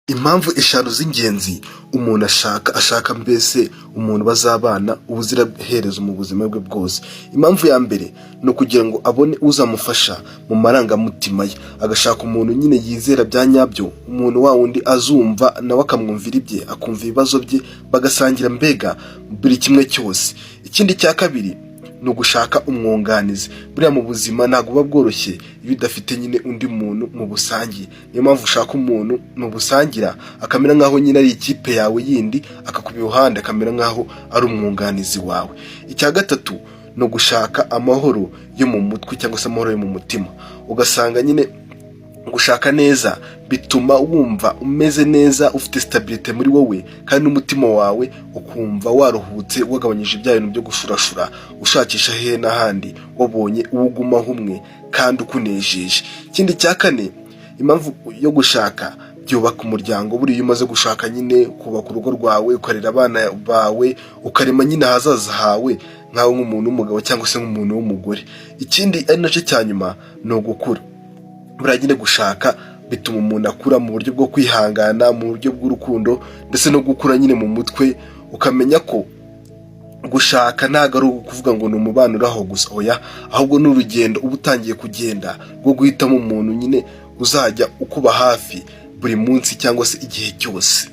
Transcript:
Impamvu eshanu z'ingenzi umuntu ashaka mbese umuntu bazabana ubuziraherezo mu buzima bwe bwose. Impamvu ya mbere ni ukugira ngo abone uzamufasha mu marangamutima ye, agashaka umuntu nyine yizera bya nyabyo, umuntu wa wundi azumva nawe akamwumvira ibye, akumva ibibazo bye, bagasangira mbega buri kimwe cyose. Ikindi cya kabiri ni ugushaka umwunganizi. Buriya mu buzima ntabwo buba bworoshye iyo udafite nyine undi muntu mu busangiye. Niyo mpamvu ushaka umuntu mu busangira akamera nk'aho nyine ari ikipe yawe yindi, akakuba iruhande akamera nk'aho ari umwunganizi wawe. Icya gatatu ni ugushaka amahoro yo mu mutwe cyangwa se amahoro yo mu mutima. Ugasanga nyine gushaka neza bituma wumva umeze neza, ufite stabilite muri wowe, kandi n'umutima wawe ukumva waruhutse, wagabanyije ibya bintu byo gushurashura ushakisha hehe n'ahandi, wabonye uwugumaho umwe kandi ukunejeje. Ikindi cya kane, impamvu yo gushaka byubaka umuryango. Buriya iyo umaze gushaka nyine kubaka urugo rwawe, ukarera abana bawe, ukarema nyine ahazaza hawe nkawe nk'umuntu w'umugabo cyangwa se nk'umuntu w'umugore. Ikindi ari nacyo cya nyuma ni ugukura. Buriya nyine gushaka bituma umuntu akura mu buryo bwo kwihangana, mu buryo bw'urukundo, ndetse no gukura nyine mu mutwe, ukamenya ko gushaka ntabwo ari ukuvuga ngo ni umubano uraho gusa, oya, ahubwo ni urugendo uba utangiye kugenda rwo guhitamo umuntu nyine uzajya ukuba hafi buri munsi cyangwa se igihe cyose.